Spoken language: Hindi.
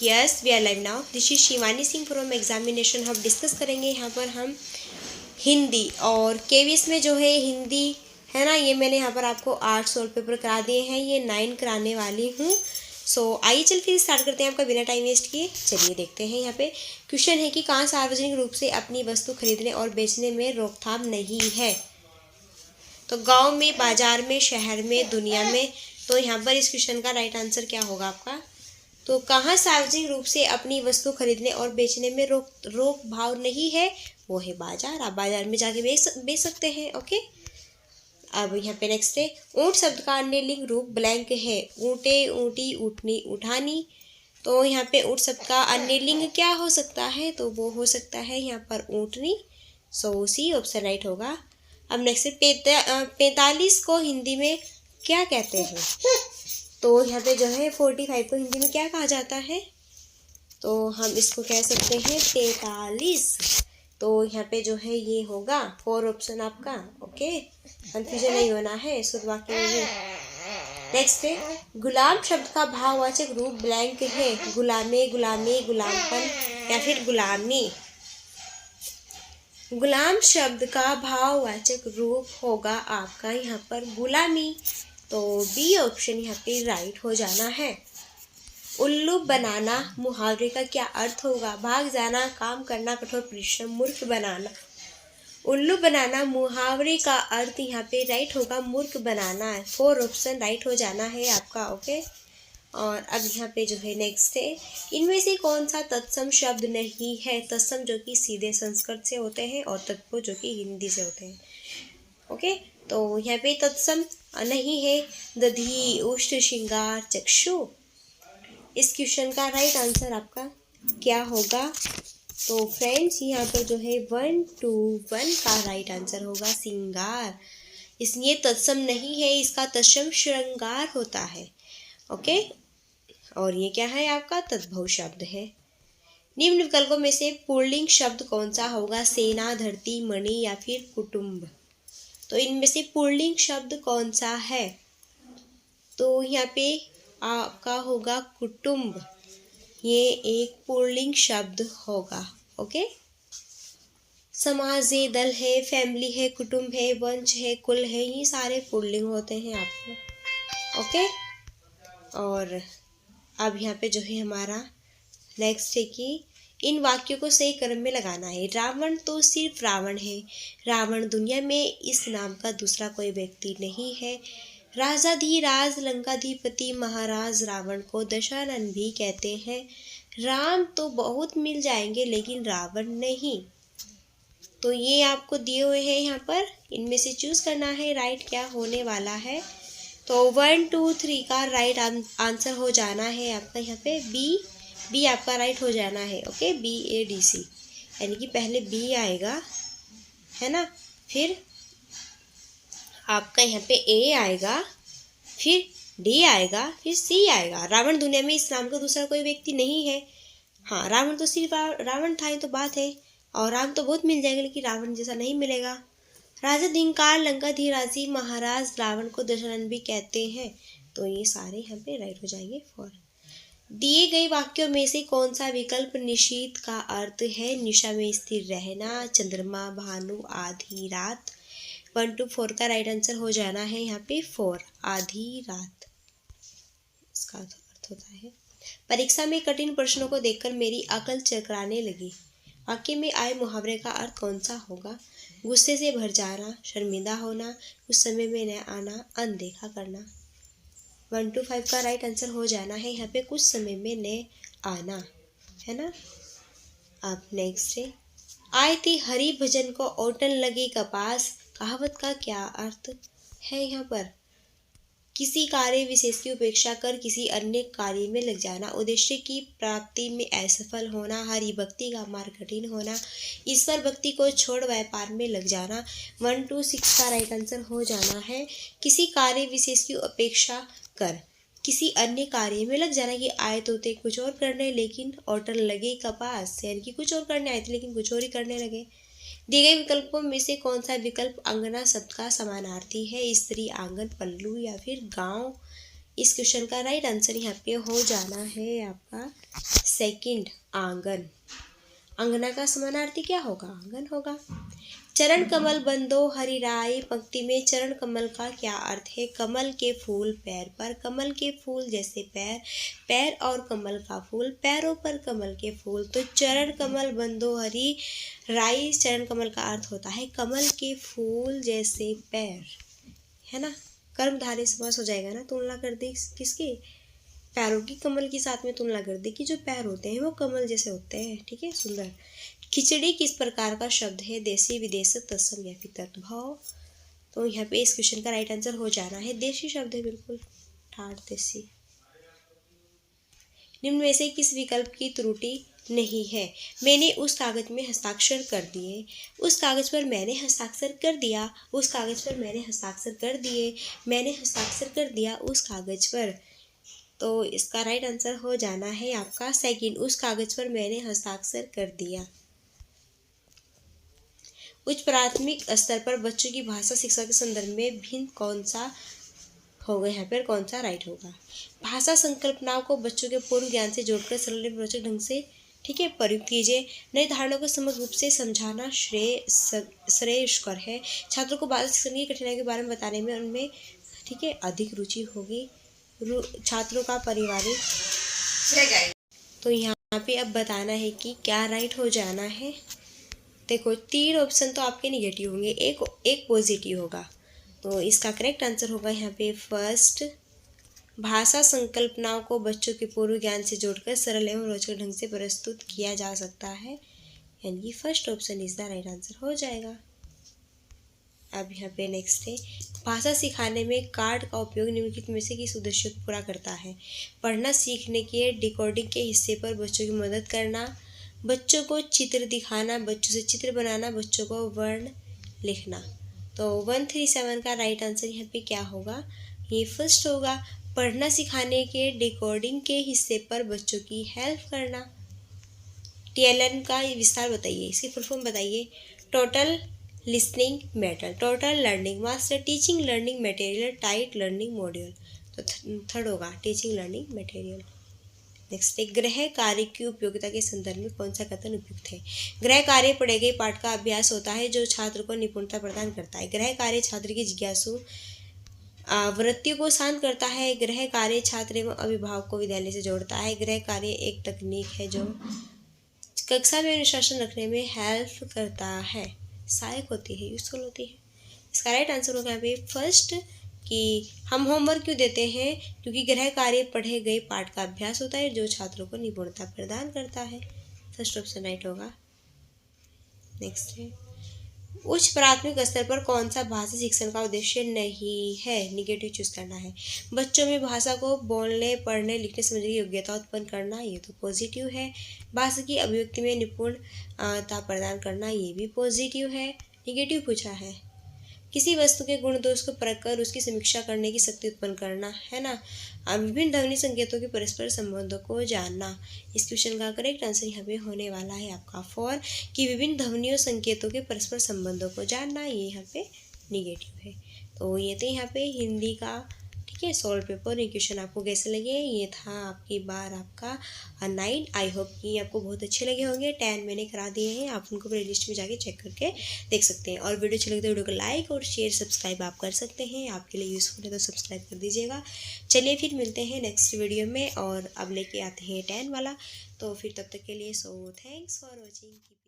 Yes we are live now. This is Shivani Singh from examination hub. Discuss करेंगे यहाँ पर हम हिंदी और केवीएस में जो है हिंदी है ना, ये मैंने यहाँ पर आपको 8 सोल्व पेपर करा दिए हैं, ये 9 कराने वाली हूँ। सो आइए चल फिर स्टार्ट करते हैं आपका बिना टाइम वेस्ट किए। चलिए देखते हैं। यहाँ पे क्वेश्चन है कि कहाँ सार्वजनिक रूप से अपनी वस्तु खरीदने और बेचने में रोकथाम नहीं है। तो गांव में, बाजार में, शहर में, दुनिया में। तो यहाँ पर इस क्वेश्चन का राइट आंसर क्या होगा आपका? तो कहाँ सार्वजनिक रूप से अपनी वस्तु खरीदने और बेचने में रोक भाव नहीं है, वो है बाजार। आप बाजार में जाके बेच सकते हैं। ओके, अब यहाँ पे नेक्स्ट है, ऊंट शब्द का अन्य लिंग रूप ब्लैंक है। ऊँटे, ऊँटी, ऊँटनी, ऊँठानी। तो यहाँ पे ऊँट शब्द का अन्य लिंग क्या हो सकता है? तो वो हो सकता है यहाँ पर ऊँटनी। सो सी ऑप्शन राइट होगा। अब नेक्स्ट है, 45 को हिंदी में क्या कहते हैं? तो यहाँ पे जो है 45 को हिंदी में क्या कहा जाता है? तो हम इसको कह सकते हैं 43। तो यहाँ पे जो है ये होगा 4 ऑप्शन आपका। ओके, कंफ्यूजन नहीं होना है शुद्ध वाक्य में भी। नेक्स्ट है, गुलाम शब्द का भाववाचक रूप ब्लैंक है। गुलामे, गुलामी, गुलामपन या फिर गुलामी। गुलाम शब्द का भाववाचक रूप होगा आपका यहाँ पर गुलामी। तो बी ऑप्शन यहाँ पे राइट हो जाना है। उल्लू बनाना मुहावरे का क्या अर्थ होगा? भाग जाना, काम करना, कठोर परिश्रम, मूर्ख बनाना। उल्लू बनाना मुहावरे का अर्थ यहाँ पे राइट होगा मूर्ख बनाना। 4 ऑप्शन राइट हो जाना है आपका। ओके, और अब यहाँ पे जो है नेक्स्ट है, इनमें से कौन सा तत्सम शब्द नहीं है? तत्सम जो कि सीधे संस्कृत से होते हैं और तत्पुरुष जो कि हिंदी से होते हैं। ओके, तो यहाँ पे तत्सम नहीं है। दधी, उष्ट, श्रृंगार, चक्षु। इस क्वेश्चन का राइट आंसर आपका क्या होगा? तो फ्रेंड्स यहाँ पर जो है 1 2 1 का राइट आंसर होगा श्रृंगार। इसलिए तत्सम नहीं है, इसका तत्सम श्रृंगार होता है। ओके, और ये क्या है आपका? तद्भव शब्द है। निम्न विकल्पों में से पुल्लिंग शब्द कौन सा होगा? सेना, धरती, मणि या फिर कुटुंब। तो इनमें से पुल्लिंग शब्द कौन सा है? तो यहाँ पे आपका होगा कुटुंब। ये एक पुल्लिंग शब्द होगा। ओके, समाज है, दल है, फैमिली है, कुटुंब है, वंश है, कुल है, ये सारे पुल्लिंग होते हैं आपको। ओके, और अब यहाँ पे जो है हमारा नेक्स्ट है कि इन वाक्यों को सही क्रम में लगाना है। रावण तो सिर्फ रावण है। रावण दुनिया में इस नाम का दूसरा कोई व्यक्ति नहीं है। राजाधिराज, लंकाधिपति, महाराज रावण को दशानन भी कहते हैं। राम तो बहुत मिल जाएंगे लेकिन रावण नहीं। तो ये आपको दिए हुए हैं यहाँ पर, इनमें से चूज करना है राइट क्या होने वाला है। तो 1 2 3 का राइट आंसर हो जाना है आपका यहाँ पे बी आपका राइट हो जाना है। ओके, BADC, यानी कि पहले बी आएगा है ना, फिर आपका यहाँ पे ए आएगा, फिर डी आएगा, फिर सी आएगा। रावण दुनिया में इस नाम का दूसरा कोई व्यक्ति नहीं है। हाँ, रावण तो सिर्फ रावण था, ये तो बात है। और राम तो बहुत मिल जाएंगे लेकिन रावण जैसा नहीं मिलेगा। राजा धिंकार, लंकाधीराजी, महाराज रावण को दशानन भी कहते हैं। तो ये सारे यहाँ पे राइट हो जाएंगे। फॉर दिए गए वाक्यों में से कौन सा विकल्प निशीथ का अर्थ है? निशा में स्थिर रहना, चंद्रमा, भानु, आधी रात। 1 2 4 का राइट आंसर हो जाना है यहाँ पे 4, आधी रात। इसका अर्थ होता है, परीक्षा में कठिन प्रश्नों को देखकर मेरी अकल चकराने लगी। वाक्य में आए मुहावरे का अर्थ कौन सा होगा? गुस्से से भर जाना, शर्मिंदा होना, कुछ समय में न आना, अनदेखा करना। 1 2 5 का राइट आंसर हो जाना है यहाँ पे कुछ समय में न आना, है ना। अब नेक्स्ट है, आए थे हरि भजन को ओटन लगे कपास। कहावत का क्या अर्थ है यहाँ पर? किसी कार्य विशेष की उपेक्षा कर किसी अन्य कार्य में लग जाना, उद्देश्य की प्राप्ति में असफल होना, हरि भक्ति का मार्ग कठिन होना, ईश्वर भक्ति को छोड़ व्यापार में लग जाना। 1 2 6 का राइट आंसर हो जाना है किसी कार्य विशेष की उपेक्षा कर किसी अन्य कार्य में लग जाना। कि आए तो थे कुछ और करने लेकिन ओटन लगे कपास, यानी कि कुछ और करने आए थे लेकिन कुछ और ही करने लगे। दिए गए विकल्पों में से कौन सा विकल्प अंगना शब्द का समानार्थी है? स्त्री, आंगन, पल्लू या फिर गांव। इस क्वेश्चन का राइट आंसर यहाँ पे हो जाना है आपका सेकंड, आंगन। अंगना का समानार्थी क्या होगा? आंगन होगा। चरण कमल बंदो हरिराय पंक्ति में चरण कमल का क्या अर्थ है? कमल के फूल पैर पर, कमल के फूल जैसे पैर, पैर और कमल का फूल, पैरों पर कमल के फूल। तो चरण कमल बंदो हरि राय, चरण कमल का अर्थ होता है कमल के फूल जैसे पैर, है ना। कर्मधारय समास हो जाएगा ना, तुलना कर दी किसकी? पैरों की कमल के साथ में तुलना कर दी कि जो पैर होते हैं वो कमल जैसे होते हैं। ठीक है, सुंदर। खिचड़ी किस प्रकार का शब्द है? देसी, विदेशी, तत्सम या फिर तद्भव। तो यहाँ पे इस क्वेश्चन का राइट आंसर हो जाना है देशी शब्द है, बिल्कुल ठाठ देसी। निम्न में से किस विकल्प की त्रुटि नहीं है? मैंने उस कागज में हस्ताक्षर कर दिए, उस कागज पर मैंने हस्ताक्षर कर दिया, उस कागज पर मैंने हस्ताक्षर कर दिए, मैंने हस्ताक्षर कर दिया उस कागज पर। तो इसका राइट आंसर हो जाना है आपका सेकंड, उस कागज पर मैंने हस्ताक्षर कर दिया। उच्च प्राथमिक स्तर पर बच्चों की भाषा शिक्षा के संदर्भ में भिन्न कौन सा होगा? यहाँ पर कौन सा राइट होगा? भाषा संकल्पनाओं को बच्चों के पूर्व ज्ञान से जोड़कर सरल एवं रोचक ढंग से, ठीक है, प्रयुक्त कीजिए। नई धारणाओं को समग्र रूप से समझाना श्रेयस्कर है। छात्रों को भाषा शिक्षण की कठिनाई के बारे में बताने में उनमें, ठीक है, अधिक रुचि होगी। छात्रों का पारिवारिक। तो यहाँ पे अब बताना है कि क्या राइट हो जाना है। देखो 3 ऑप्शन तो आपके निगेटिव होंगे, एक पॉजिटिव होगा। तो इसका करेक्ट आंसर होगा यहाँ पे फर्स्ट, भाषा संकल्पनाओं को बच्चों के पूर्व ज्ञान से जोड़कर सरल एवं रोचक ढंग से प्रस्तुत किया जा सकता है, यानी कि first option is the right answer हो जाएगा। अब यहाँ पे नेक्स्ट है, भाषा सिखाने में कार्ड का उपयोग निम्नलिखित में से किस उद्देश्य को पूरा करता है? पढ़ना सीखने के डिकोडिंग के हिस्से पर बच्चों की मदद करना, बच्चों को चित्र दिखाना, बच्चों से चित्र बनाना, बच्चों को वर्ण लिखना। तो 137 का राइट आंसर यहाँ पे क्या होगा? ये फर्स्ट होगा, पढ़ना सिखाने के डिकोडिंग के हिस्से पर बच्चों की हेल्प करना। TLM का विस्तार बताइए, इसकी फुल फॉर्म बताइए। Total listening method, total learning master, teaching learning material, tight learning module. तो थर्ड होगा टीचिंग लर्निंग मटेरियल। नेक्स्ट है, गृह कार्य की उपयोगिता के संदर्भ में कौन सा कथन उपयुक्त है? गृह कार्य पढ़े गए पाठ का अभ्यास होता है जो छात्र को निपुणता प्रदान करता है। गृह कार्य छात्र की जिज्ञासु वृत्तियों को शांत करता है। गृह कार्य छात्र एवं अभिभावक को विद्यालय से जोड़ता है। गृह कार्य एक तकनीक है जो कक्षा में अनुशासन रखने में हेल्प करता है, सहायक होती है, यूजफुल होती है। इसका राइट आंसर होगा यहाँ पे फर्स्ट, कि हम होमवर्क क्यों देते हैं? क्योंकि गृह कार्य पढ़े गए पाठ का अभ्यास होता है जो छात्रों को निपुणता प्रदान करता है। फर्स्ट ऑप्शन राइट होगा। नेक्स्ट है, उच्च प्राथमिक स्तर पर कौन सा भाषा शिक्षण का उद्देश्य नहीं है? निगेटिव चूज करना है। बच्चों में भाषा को बोलने, पढ़ने, लिखने, समझने की योग्यता उत्पन्न करना, ये तो पॉजिटिव है। भाषा की अभिव्यक्ति में निपुणता प्रदान करना, ये भी पॉजिटिव है। निगेटिव पूछा है, किसी वस्तु के गुण दोष को परख कर उसकी समीक्षा करने की शक्ति उत्पन्न करना, है ना। विभिन्न ध्वनि संकेतों के परस्पर संबंधों को जानना। इस क्वेश्चन का करेक्ट आंसर यहाँ पे होने वाला है आपका फॉर, कि विभिन्न ध्वनियों संकेतों के परस्पर संबंधों को जानना, ये यहाँ पे निगेटिव है। तो ये थे यहाँ पे हिंदी का, ठीक है, सॉल्व पेपर। ये क्वेश्चन आपको कैसे लगे? ये था आपकी बार आपका 9। आई होप कि आपको बहुत अच्छे लगे होंगे। 10 मैंने करा दिए हैं, आप उनको प्ले लिस्ट में जाके चेक करके देख सकते हैं। और वीडियो अच्छी लगे तो वीडियो को लाइक और शेयर सब्सक्राइब आप कर सकते हैं, आपके लिए यूज़फुल है तो सब्सक्राइब कर दीजिएगा। चलिए फिर मिलते हैं नेक्स्ट वीडियो में, और अब लेके आते हैं 10 वाला। तो फिर तब तक के लिए सो थैंक्स फॉर वॉचिंग।